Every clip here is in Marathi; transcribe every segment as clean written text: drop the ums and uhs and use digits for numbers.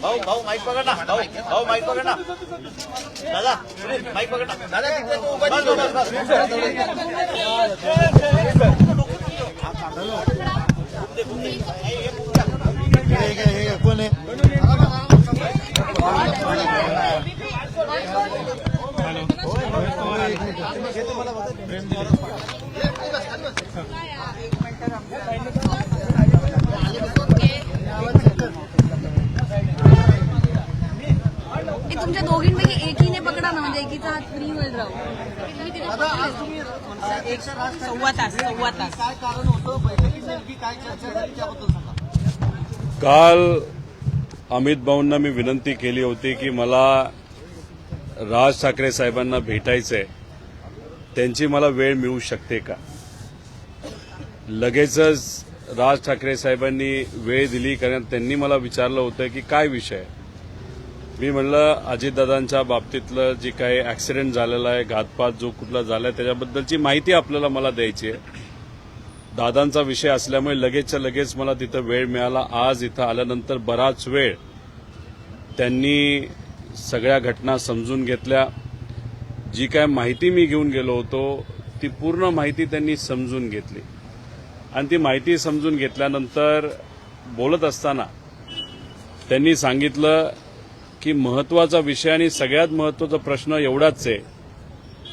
भाऊ भाऊ माईक पकड ना, भाऊ भाऊ माईक पकड ना, दादा माईक पकड ना, दादा तिकडे तू उभा कोण आहे? तुमच्या दोघींपैकी एकीने पकडा ना, म्हणजे एकीचा हात फ्री होईल राव. सव्वा तास काय कारण होतं बैठकीत, नेमकी काय चर्चा झाली त्याबद्दल सांगा. काल अमित भाऊंना मी विनंती केली होती की मला राज ठाकरे साहेबांना भेटायचंय, त्यांची मला वेळ मिळू शकते का. लगेचच राज ठाकरे साहेबांनी वेळ दिली, कारण त्यांनी मला विचारलं होतं की काय विषय. मी म्हणलं अजितदादांच्या बाबतीतलं जी काही ऍक्सिडेंट झालेला आहे, घातपात जो कुठला झालाय, त्याच्याबद्दलची माहिती आपल्याला मला द्यायची आहे. दादांचा विषय असल्यामुळे लगेचच्या लगेच मला तिथं वेळ मिळाला. आज इथं आल्यानंतर बराच वेळ त्यांनी सगळ्या घटना समजून घेतल्या. जी काय माहिती मी घेऊन गेलो होतो ती पूर्ण माहिती त्यांनी समजून घेतली, आणि ती माहिती समजून घेतल्यानंतर बोलत असताना त्यांनी सांगितलं की महत्वाचा विषय आणि सगळ्यात महत्वाचा प्रश्न एवढाच आहे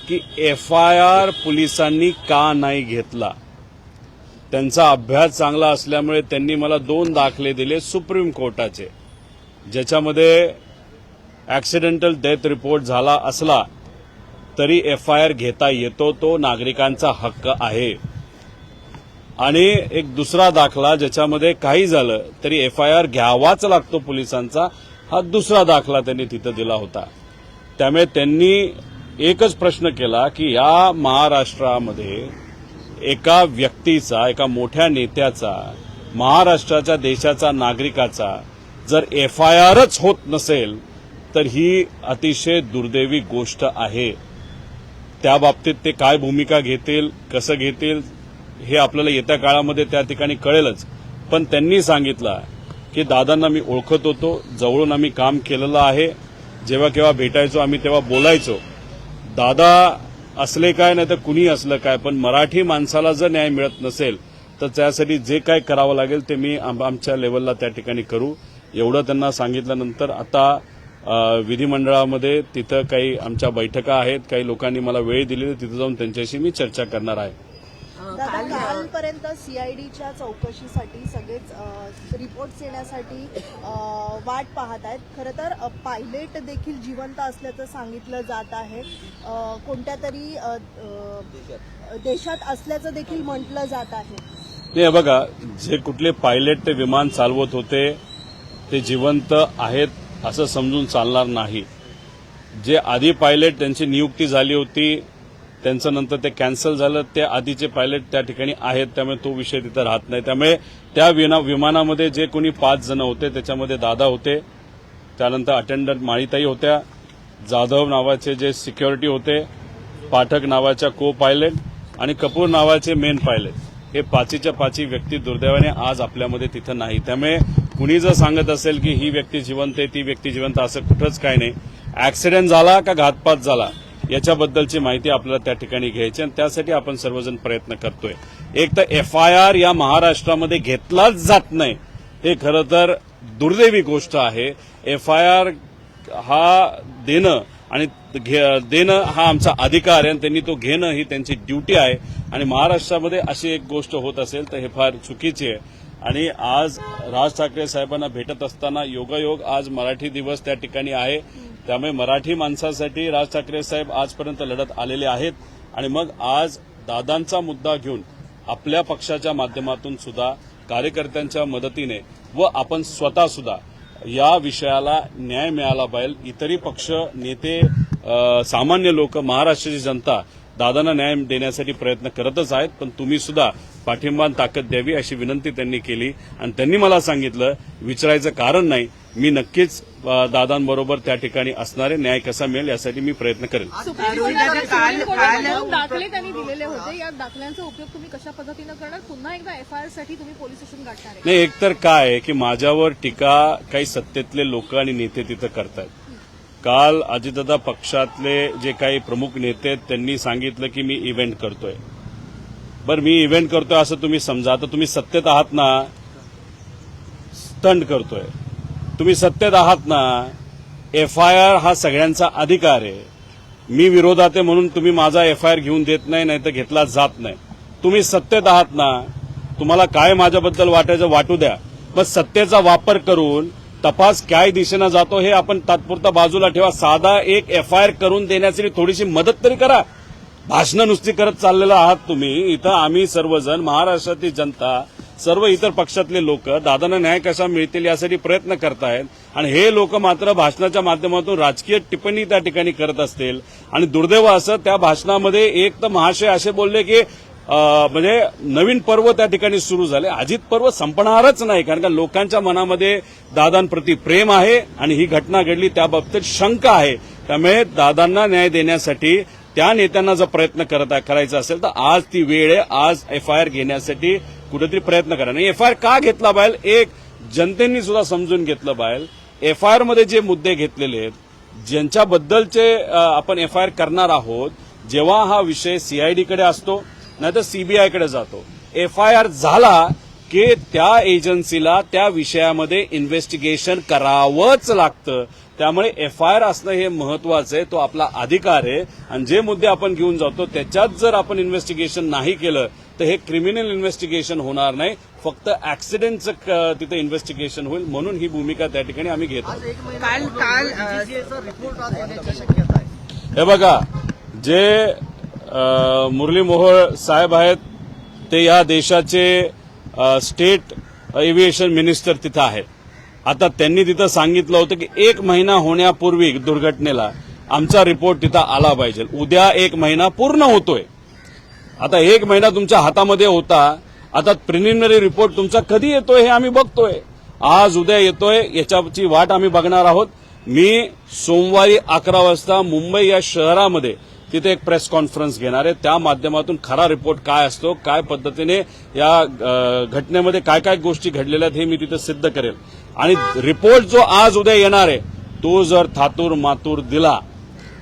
की FIR पोलिसांनी का नाही घेतला. त्यांचा अभ्यास चांगला असल्यामुळे त्यांनी मला 2 दाखले दिले सुप्रीम कोर्टाचे, ज्याच्यामध्ये ऍक्सिडेंटल डेथ रिपोर्ट झाला असला तरी FIR घेता येतो, तो नागरिकांचा हक्क आहे. आणि एक दुसरा दाखला ज्याच्यामध्ये काही झालं तरी FIR घ्यावाच लागतो पोलिसांचा, हा दुसरा दाखला त्यांनी तिथं दिला होता. त्यामुळे त्यांनी एकच प्रश्न केला की या महाराष्ट्रामध्ये एका व्यक्तीचा, एका मोठ्या नेत्याचा, महाराष्ट्राच्या देशाचा नागरिकाचा जर FIRच होत नसेल तर ही अतिशय दुर्दैवी गोष्ट आहे. त्या बाबतीत ते काय भूमिका घेतील, कसं घेतील हे आपल्याला येत्या काळामध्ये त्या ठिकाणी कळेलच. पण त्यांनी सांगितलं की दादांना मी ओळखत होतो, जवळून आम्ही काम केलेलं आहे, जेव्हा केव्हा भेटायचो आम्ही तेव्हा बोलायचो. दादा असले काय नाही तर कुणी असलं काय, पण मराठी माणसाला जर न्याय मिळत नसेल तर त्यासाठी जे काय करावं लागेल ते मी आमच्या लेवलला त्या ठिकाणी करू, एवढं त्यांना सांगितल्यानंतर आता विधिमंडळामध्ये तिथं काही आमच्या बैठका आहेत, काही लोकांनी मला वेळ दिलेली, तिथं जाऊन त्यांच्याशी मी चर्चा करणार आहे. कालपर्यंत CIDच्या चौकशीसाठी सगळेच रिपोर्ट्स येण्यासाठी वाट पाहत आहेत. खरं तर पायलट देखील जिवंत असल्याचं सांगितलं जात आहे, कोणत्या तरी देशात असल्याचं देखील म्हटलं जात आहे. नाही बघा, जे कुठले पायलट ते विमान चालवत होते ते जिवंत आहेत असं समजून चालणार नाही. जे आधी पायलट त्यांची नियुक्ती झाली होती त्यांचं नंतर ते कॅन्सल झालं, ते आधीचे पायलट त्या ठिकाणी आहेत, त्यामुळे तो विषय तिथं राहत नाही. त्यामुळे त्या विमानामध्ये जे कोणी 5 जण होते त्याच्यामध्ये दादा होते, त्यानंतर अटेंडंट माळीताई होत्या, जाधव नावाचे जे सिक्युरिटी होते, पाठक नावाच्या को पायलट आणि कपूर नावाचे मेन पायलट, हे 5च्या 5 व्यक्ती दुर्दैवाने आज आपल्यामध्ये तिथं नाही. त्यामुळे कुणी जर सांगत असेल की ही व्यक्ती जिवंत आहे, ती व्यक्ती जिवंत, असं कुठंच काय नाही. ऍक्सिडेंट झाला का घातपात झाला याच्याबद्दलची माहिती आपल्याला त्या ठिकाणी घ्यायची, आणि त्यासाठी आपण सर्वजण प्रयत्न करतोय. एक तर FIR या महाराष्ट्रामध्ये घेतलाच जात नाही, हे खरं तर दुर्दैवी गोष्ट आहे. FIR हा देणं आणि देणं हा आमचा अधिकार आहे, आणि त्यांनी तो घेणं ही त्यांची ड्युटी आहे. आणि महाराष्ट्रामध्ये अशी एक गोष्ट होत असेल तर हे फार चुकीची आहे. आणि आज राज ठाकरे साहेबांना भेटत असताना योगायोग आज मराठी दिवस त्या ठिकाणी आहे, त्यामुळे मराठी माणसासाठी राज ठाकरे साहेब आजपर्यंत लढत आलेले आहेत. आणि मग आज दादांचा मुद्दा घेऊन आपल्या पक्षाच्या माध्यमातून सुद्धा कार्यकर्त्यांच्या मदतीने व आपण स्वतः सुद्धा या विषयाला न्याय मिळाला पाहिजे. इतरही पक्ष, नेते, सामान्य लोक, महाराष्ट्राची जनता दादांना न्याय देण्यासाठी प्रयत्न करतच आहेत, पण तुम्ही सुद्धा पाठिंबा आणि ताकद द्यावी अशी विनंती त्यांनी केली आणि त्यांनी मला सांगितलं विचारायचं कारण नाही, मी नक्कीच दादांबरोबर त्या ठिकाणी असणारे, न्याय कसा मिळेल यासाठी मी प्रयत्न करेन. दाखले त्यांनी दिलेले होते, या दाखल्यांचा उपयोग तुम्ही कशा पद्धतीनं करणार? पुन्हा एकदा एफआयआर साठी तुम्ही पोलीस स्टेशन गाठणार आहे? नाही, एकतर काय आहे की माझ्यावर टीका काही सत्तेतले लोक आणि नेते तिथं करतायत. काल अजितदादा पक्षातले जे काही प्रमुख नेते आहेत त्यांनी सांगितलं की मी इव्हेंट करतोय. बरं, मी इव्हेंट करतोय असं तुम्ही समजा. आता तुम्ही सत्तेत आहात ना, स्टंट करतोय. तुम्ही सत्तेत आहात ना, एफआयआर हा सगळ्यांचा अधिकार आहे. मी विरोधात आहे म्हणून तुम्ही माझा एफआयआर घेऊन देत नाही, नाहीतर घेतला जात नाही. तुम्ही सत्तेत आहात ना, तुम्हाला काय माझ्याबद्दल वाटायचं वाटू द्या. मग सत्तेचा वापर करून तपास काय दिशेनं जातो हे आपण तात्पुरता बाजूला ठेवा. साधा एक एफआयआर करून देण्यासाठी थोडीशी मदत तरी करा. भाषणं नुसती करत चाललेला आहात तुम्ही. इथं आम्ही सर्वजण, महाराष्ट्रातली जनता, सर्व इतर पक्षातले लोक दादांना न्याय कसा मिळतील यासाठी प्रयत्न करतायत आणि हे लोक मात्र भाषणाच्या माध्यमातून राजकीय टिप्पणी त्या ठिकाणी करत असतील. आणि दुर्दैव असं त्या भाषणामध्ये एक तर महाशय असे बोलले की म्हणजे नवीन पर्व त्या ठिकाणी सुरू झाले. अजित पर्व संपणारच नाही, कारण का लोकांच्या मनामध्ये दादांप्रती प्रेम आहे आणि ही घटना घडली त्याबाबतीत शंका आहे. त्यामुळे दादांना न्याय देण्यासाठी त्या नेत्यांना जर प्रयत्न करायचा असेल तर आज ती वेळ आहे. आज एफआयआर घेण्यासाठी कुठेतरी प्रयत्न करा. नाही, एफआयआर का घेतला पाहिजे एक जनतेने सुद्धा समजून घेतलं पाहिजे. एफआयआर मध्ये जे मुद्दे घेतलेले आहेत, ज्यांच्याबद्दलचे आपण एफआयआर करणार आहोत, जेव्हा हा विषय सीआयडीकडे असतो नाहीतर सीबीआयकडे जातो, एफआयआर झाला की त्या एजन्सीला त्या विषयामध्ये इन्व्हेस्टिगेशन करावंच लागतं. त्यामुळे एफआयआर असणं हे महत्वाचं आहे, तो आपला अधिकार आहे. आणि जे मुद्दे आपण घेऊन जातो त्याच्यात जर आपण इन्व्हेस्टिगेशन नाही केलं तर हे क्रिमिनल इन्व्हेस्टिगेशन होणार नाही, फक्त ऍक्सिडेंटचं तिथे इन्व्हेस्टिगेशन होईल. म्हणून ही भूमिका त्या ठिकाणी आम्ही घेतो. रिपोर्ट येण्याची शक्यता आहे. हे बघा, जे मुरली मोहोळ साहेब आहेत ते या देशाचे स्टेट एव्हिएशन मिनिस्टर तिथं आहेत. आता त्यांनी तिथं सांगितलं होतं की 1 महिना होण्यापूर्वी दुर्घटनेला आमचा रिपोर्ट तिथं आला पाहिजे. उद्या 1 महिना पूर्ण होतोय. आता 1 महिना तुमच्या हातामध्ये होता, आता प्रिलिमिनरी रिपोर्ट तुमचा कधी येतोय हे आम्ही बघतोय. आज उद्या येतोय, याच्याची वाट आम्ही बघणार आहोत. मी सोमवारी 11 वाजता मुंबई या शहरामध्ये तिथे एक प्रेस कॉन्फरन्स घेणार आहे. त्या माध्यमातून खरा रिपोर्ट काय असतो, काय पद्धतीने या घटनेमध्ये काय काय गोष्टी घडलेल्या आहेत हे मी तिथे सिद्ध करेल. आणि रिपोर्ट जो आज उद्या येणार आहे तो जर थातूर मातूर दिला,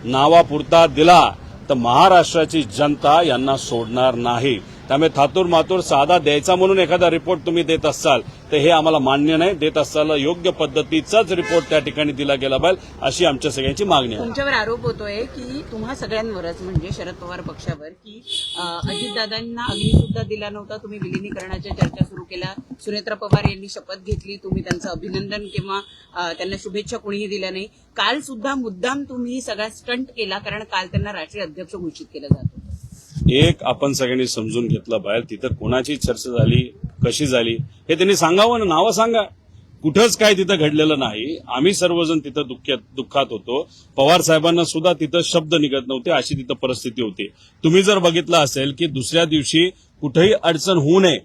नावापुरता दिला, तर महाराष्ट्राची जनता यांना सोडणार नाही. त्यामुळे थातूर मातूर साधा द्यायचा म्हणून एखादा रिपोर्ट तुम्ही देत असाल तर हे आम्हाला मान्य नाही. देत असताना योग्य पद्धतीचाच रिपोर्ट त्या ठिकाणी दिला गेला पाहिजे अशी आमच्या सगळ्यांची मागणी आहे. तुमच्यावर आरोप होतोय की तुम्हा सगळ्यांवरच म्हणजे शरद पवार पक्षावर की अजितदादांना अग्नी सुद्धा दिला नव्हता, तुम्ही विलिनीकरणाच्या चर्चा सुरू केल्या, सुनेत्रा पवार यांनी शपथ घेतली, तुम्ही त्यांचं अभिनंदन किंवा त्यांना शुभेच्छा कोणीही दिल्या नाही. काल सुद्धा मुद्दाम तुम्ही सगळा स्टंट केला, कारण काल त्यांना राष्ट्रीय अध्यक्ष घोषित केलं जात होतं. एक आपण सगळ्यांनी समजून घेतलं पाहिजे, तिथं कोणाची चर्चा झाली, कशी झाली हे त्यांनी सांगावं ना, नावं सांगा. कुठंच काय तिथं घडलेलं नाही. आम्ही सर्वजण तिथं दुःखात होतो. पवार साहेबांना सुद्धा तिथं शब्द निघत नव्हते, अशी तिथं परिस्थिती होती. तुम्ही जर बघितलं असेल की दुसऱ्या दिवशी कुठेही अडचण होऊ नये,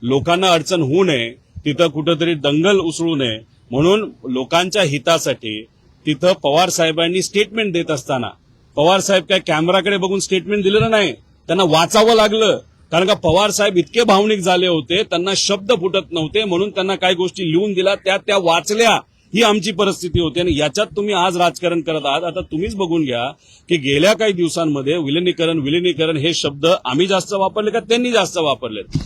लोकांना अडचण होऊ नये, तिथं कुठंतरी दंगल उसळू नये म्हणून लोकांच्या हितासाठी तिथं पवार साहेबांनी स्टेटमेंट देत असताना पवार साहेब काय कॅमेराकडे बघून स्टेटमेंट दिलेलं नाही, त्यांना वाचावं लागलं. कारण का पवार साहेब इतके भावनिक झाले होते, त्यांना शब्द फुटत नव्हते, म्हणून त्यांना काही गोष्टी लिहून दिल्या, त्या वाचल्या. ही आमची परिस्थिती होती आणि याच्यात तुम्ही आज राजकारण करत आहात. आता तुम्हीच बघून घ्या की गेल्या काही दिवसांमध्ये विलिनीकरण हे शब्द आम्ही जास्त वापरले का त्यांनी जास्त वापरलेत.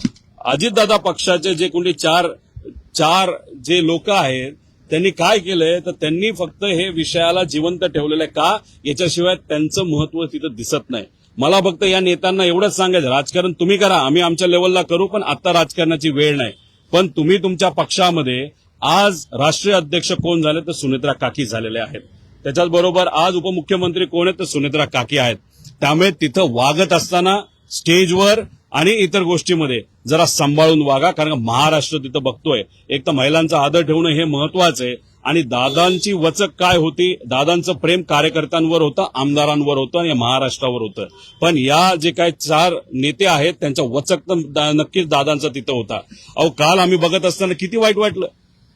अजितदादा पक्षाचे जे कोणी चार जे लोक आहेत त्यांनी काय केलंय तर त्यांनी फक्त हे विषयाला जिवंत ठेवलेलं आहे. का? याच्याशिवाय त्यांचं महत्व तिथं दिसत नाही. मला फक्त या नेत्यांना एवढंच सांगायचं, राजकारण तुम्ही करा, आम्ही आमच्या लेवलला करू, पण आता राजकारणाची वेळ नाही. पण तुम्ही तुमच्या पक्षामध्ये आज राष्ट्रीय अध्यक्ष कोण झाले तर सुनेत्रा काकी झालेले आहेत. त्याच्याचबरोबर आज उपमुख्यमंत्री कोण आहेत तर सुनेत्रा काकी आहेत. त्यामुळे तिथं वागत असताना स्टेजवर आणि इतर गोष्टीमध्ये जरा सांभाळून वागा, कारण महाराष्ट्र तिथं बघतोय. एक तर महिलांचा आदर ठेवणं हे महत्वाचं आहे आणि दादांची वचक काय होती, दादांचं प्रेम कार्यकर्त्यांवर होतं, आमदारांवर होतं आणि महाराष्ट्रावर होतं. पण या जे काही 4 नेते आहेत त्यांचा वचक तर नक्कीच दादांचा तिथं होता. काल आम्ही बघत असताना किती वाईट वाटलं.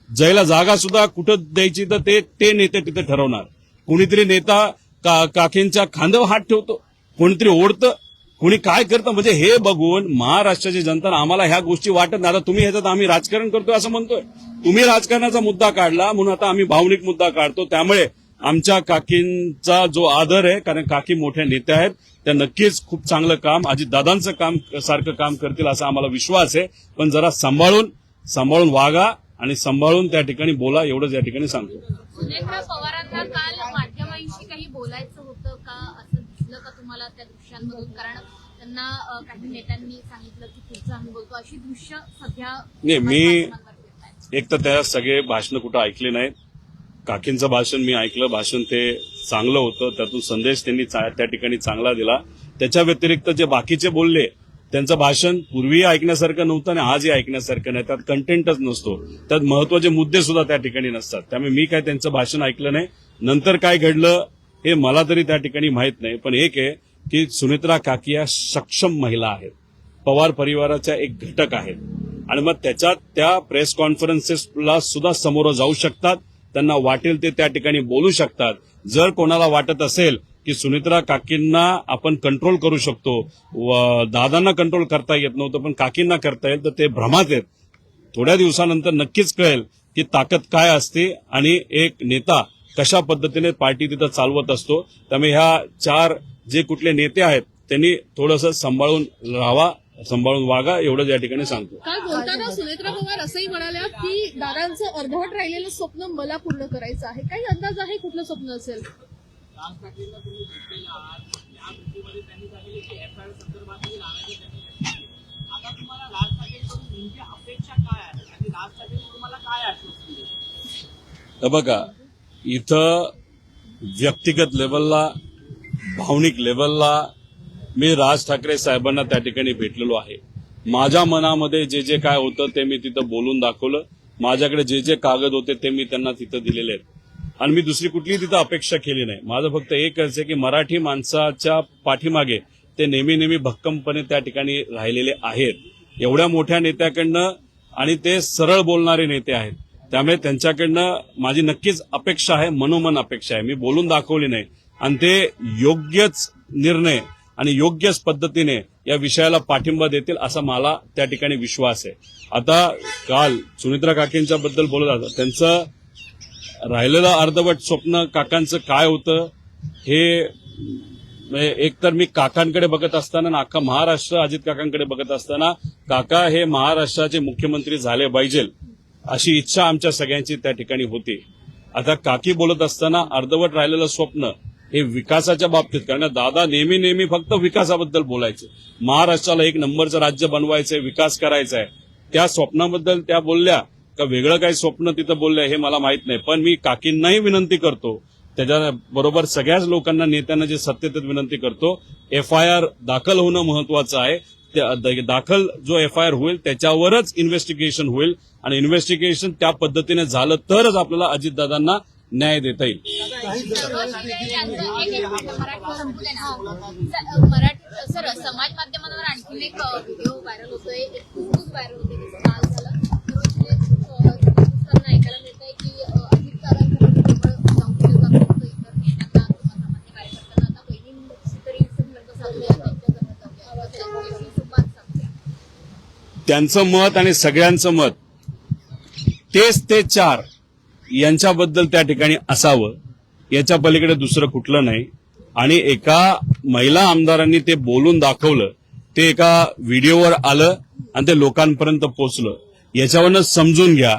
जायला जागा सुद्धा कुठं द्यायची तर ते नेते तिथे ठरवणार. कोणीतरी नेता काकींच्या खांद्यावर हात ठेवतो, कोणीतरी ओढतं, कोणी काय करतं. म्हणजे हे बघून महाराष्ट्राची जनता आम्हाला ह्या गोष्टी वाटत नाही. आता तुम्ही ह्याच्यात आम्ही राजकारण करतोय असं म्हणतोय. तुम्ही राजकारणाचा मुद्दा काढला म्हणून आता आम्ही भावनिक मुद्दा काढतो. त्यामुळे आमच्या काकींचा जो आदर आहे, कारण काकी मोठ्या नेत्या आहेत, त्या नक्कीच खूप चांगलं काम अजितदादांचं काम सारखं काम करतील असा आम्हाला विश्वास आहे. पण जरा सांभाळून वागा आणि सांभाळून त्या ठिकाणी बोला, एवढंच या ठिकाणी सांगतो. सुनेत्रा पवारांना काल माध्यमांशी काही बोलायचं होतं का, असं दिसलं का तुम्हाला त्या दृश्यांमधून? कारण त्यांना काही नेत्यांनी सांगितलं की पुढचं आम्ही बोलतो, अशी दृश्य सध्या नाही. मी एक तर त्या सगळे भाषण कुठं ऐकले नाहीत. काकींचं भाषण मी ऐकलं, भाषण ते चांगलं होतं, त्यातून संदेश त्यांनी त्या ठिकाणी चांगला दिला. त्याच्या व्यतिरिक्त जे बाकीचे बोलले त्यांचं भाषण पूर्वीही ऐकण्यासारखं नव्हतं आणि आजही ऐकण्यासारखं नाही. त्यात कंटेंटच नसतो, त्यात महत्वाचे मुद्दे सुद्धा त्या ठिकाणी नसतात. त्यामुळे मी काय त्यांचं भाषण ऐकलं नाही. नंतर काय घडलं हे मला तरी त्या ठिकाणी माहित नाही. पण एक आहे की सुनेत्रा काकी या सक्षम महिला आहेत, पवार परिवाराच्या एक घटक आहेत आणि मग त्याच्यात त्या प्रेस कॉन्फरन्सेसला सुद्धा समोर जाऊ शकतात. त्यांना वाटेल ते त्या ठिकाणी बोलू शकतात. जर कोणाला वाटत असेल की सुनेत्रा काकींना आपण कंट्रोल करू शकतो, दादांना कंट्रोल करता येत नव्हतं पण काकींना करता येईल, तर ते भ्रमात आहेत. थोड्या दिवसानंतर नक्कीच कळेल की ताकद काय असते आणि एक नेता कशा पद्धतीने पार्टी तिथं चालवत असतो. त्यामुळे ह्या 4 जे कुठले नेते आहेत त्यांनी थोडंसं सांभाळून राहावा, सांभाळून वागा, एवढंच या ठिकाणी सांगतो. काल बोलताना सुनेत्रा पवार असंही म्हणाल्या की दादांचं अर्धवट राहिलेलं स्वप्न मला पूर्ण करायचं आहे. काही अंदाज आहे कुठलं स्वप्न असेल? बघा, इथं व्यक्तिगत लेवलला, भावनिक लेवलला मी राज ठाकरे साहेबांना त्या ठिकाणी भेटलेलो आहे. माझ्या मनामध्ये जे जे काय होतं ते मी तिथं बोलून दाखवलं. माझ्याकडे जे जे कागद होते ते मी त्यांना तिथं दिलेले आहेत आणि मी दुसरी कुठलीही तिथं अपेक्षा केली नाही. माझं फक्त एकच आहे की मराठी माणसाच्या पाठीमागे ते नेहमी भक्कमपणे त्या ठिकाणी राहिलेले आहेत. एवढ्या मोठ्या नेत्याकडनं आणि ते सरळ बोलणारे नेते आहेत, त्यामुळे त्यांच्याकडनं माझी नक्कीच अपेक्षा आहे, मनोमन अपेक्षा आहे. मी बोलून दाखवली नाही आणि ते योग्यच निर्णय आणि योग्यच पद्धतीने या विषयाला पाठिंबा देतील असा मला त्या ठिकाणी विश्वास आहे. आता काल सुनेत्रा काकींच्या बद्दल बोलत होता, त्यांचं राहिलेलं अर्धवट स्वप्न काकांचं काय होतं हे एकतर मी काकांकडे बघत असताना आणि अख्खा महाराष्ट्र अजित काकांकडे बघत असताना काका हे महाराष्ट्राचे मुख्यमंत्री झाले पाहिजे अशी इच्छा आमच्या सगळ्यांची त्या ठिकाणी होती. आता काकी बोलत असताना अर्धवट राहिलेलं स्वप्न हे विकासाच्या बाबतीत, कारण दादा नेहमी फक्त विकासाबद्दल बोलायचे, महाराष्ट्राला एक नंबरचं राज्य बनवायचंय, विकास करायचा आहे. त्या स्वप्नाबद्दल त्या बोलल्या का वेगळं काही स्वप्न तिथं बोलल्या हे मला माहित नाही. पण मी काकींनाही विनंती करतो, त्याच्याबरोबर सगळ्याच लोकांना, नेत्यांना जे सत्तेत विनंती करतो, FIR दाखल होणं महत्वाचं आहे. दाखल जो FIR होईल त्याच्यावरच इन्व्हेस्टिगेशन होईल आणि इन्व्हेस्टिगेशन त्या पद्धतीने झालं तरच आपल्याला अजितदादांना न्याय देता येईल. सर, समाज माध्यमांवर आणखीन एक व्हिडिओ व्हायरल होतोय, एक फेसबुक व्हायरल होते, काल झाला ऐकायला मिळतंय की त्यांचं मत आणि सगळ्यांचं मत तेच ते 4 यांच्याबद्दल त्या ठिकाणी असावं, याच्या पलीकडे दुसरं कुठलं नाही. आणि एका महिला आमदारांनी ते बोलून दाखवलं, ते एका व्हिडिओवर आलं आणि ते लोकांपर्यंत पोहोचलं. याच्यावरनं समजून घ्या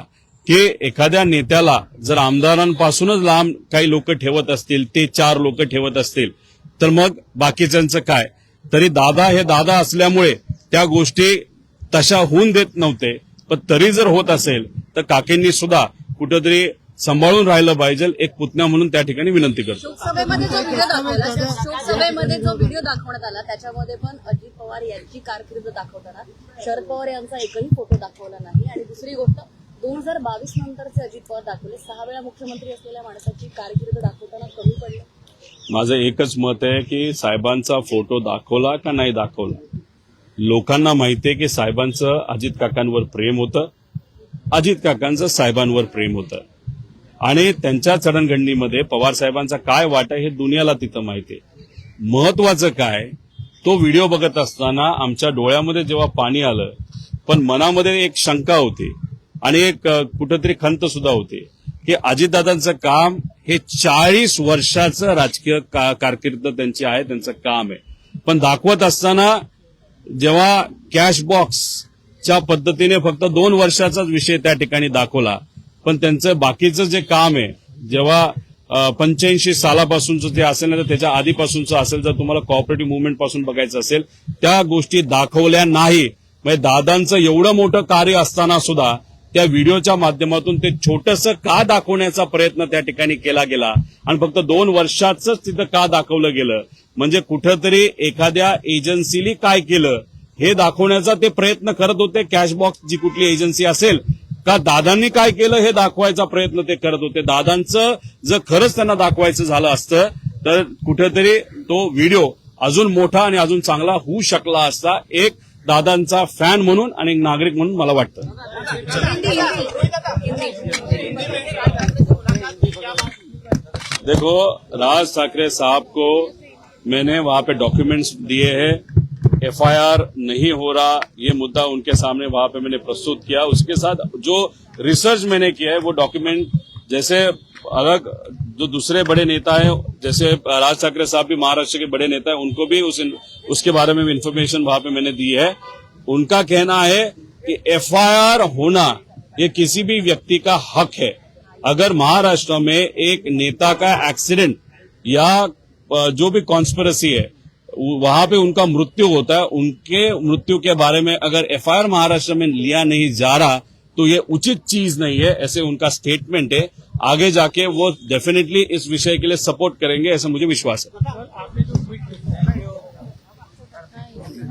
की एखाद्या नेत्याला जर आमदारांपासूनच लांब काही लोक ठेवत असतील, ते 4 लोक ठेवत असतील, तर मग बाकीच्यांचं काय? तरी दादा हे दादा असल्यामुळे त्या गोष्टी तशा होऊन देत नव्हते. पण तरी जर होत असेल तर काकींनी सुद्धा कुठेतरी सांभाळून राहिलं पाहिजे, एक पुतण्या म्हणून त्या ठिकाणी विनंती करतो. शोकसभेमध्ये जो व्हिडिओ दाखवण्यात आला त्याच्यामध्ये पण अजित पवार यांची कारकीर्द दाखवताना शरद पवार यांचा एकही फोटो दाखवला नाही. आणि दुसरी गोष्ट, 2022 नंतरचे अजित पवार दाखवले 6 वेळा मुख्यमंत्री असलेल्या माणसाची कारकीर्द दाखवताना कमी पडलं. माझं एकच मत आहे की साहेबांचा फोटो दाखवला का नाही दाखवला, लोकांना माहिती आहे की साहेबांचं अजित काकांवर प्रेम होतं, अजित काकांचं साहेबांवर प्रेम होतं आणि त्यांच्या जडणघडणीमध्ये पवार साहेबांचा काय वाटा हे दुनियाला तिथं माहिती आहे. महत्वाचं काय, तो व्हिडिओ बघत असताना आमच्या डोळ्यामध्ये जेव्हा पाणी आलं, पण मनामध्ये एक शंका होती आणि एक कुठंतरी खंत सुद्धा होती की अजितदादांचं काम हे 40 वर्षाचं राजकीय कारकीर्द त्यांची आहे, त्यांचं काम आहे. पण दाखवत असताना जेव्हा कॅश बॉक्सच्या पद्धतीने फक्त 2 वर्षाचाच विषय त्या ठिकाणी दाखवला, पण त्यांचं बाकीचं जे काम आहे जेव्हा 85 सालापासूनचं ते असेल ना तर त्याच्या आधीपासूनचं असेल, जर तुम्हाला कॉपरेटिव्ह मुवमेंट पासून बघायचं असेल, त्या गोष्टी दाखवल्या नाही. म्हणजे दादांचं एवढं मोठं कार्य असताना सुद्धा त्या व्हिडिओच्या माध्यमातून ते छोटंसं का दाखवण्याचा प्रयत्न त्या ठिकाणी केला गेला आणि फक्त 2 वर्षाच तिथं का दाखवलं गेलं, म्हणजे कुठंतरी एखाद्या एजन्सीने काय केलं हे दाखवण्याचा ते प्रयत्न करत होते. कॅशबॉक्स जी कुठली एजन्सी असेल का दादांनी काय केलं हे दाखवायचा प्रयत्न ते करत होते. दादांचं जर खरंच त्यांना दाखवायचं झालं असतं तर कुठेतरी तो व्हिडिओ अजून मोठा आणि अजून चांगला होऊ शकला असता, एक दादांचा फॅन म्हणून आणि एक नागरिक म्हणून मला वाटतं. देखो, राज ठाकरे साहब को मैंने वहां पे डॉक्यूमेंट्स दिए हैं, एफआईआर नहीं हो रहा ये मुद्दा उनके सामने वहां पे मैंने प्रस्तुत किया. उसके साथ जो रिसर्च मैंने किया है वो डॉक्यूमेंट, जैसे अलग जो दूसरे बड़े नेता हैं, जैसे राज ठाकरे साहब भी महाराष्ट्र के बड़े नेता हैं, उनको भी उसके बारे में इन्फॉर्मेशन वहां पे मैंने दी है. उनका कहना है कि एफआईआर होना ये किसी भी व्यक्ति का हक है. अगर महाराष्ट्र में एक नेता का एक्सीडेंट या जो भी कॉन्स्पिरेसी है वहां पे उनका मृत्यु होता है, उनके मृत्यु के बारे में अगर एफआईआर महाराष्ट्र में लिया नहीं जा रहा तो ये उचित चीज नहीं है, ऐसे उनका स्टेटमेंट है. आगे जाके वो डेफिनेटली इस विषय के लिए सपोर्ट करेंगे, ऐसा मुझे विश्वास है.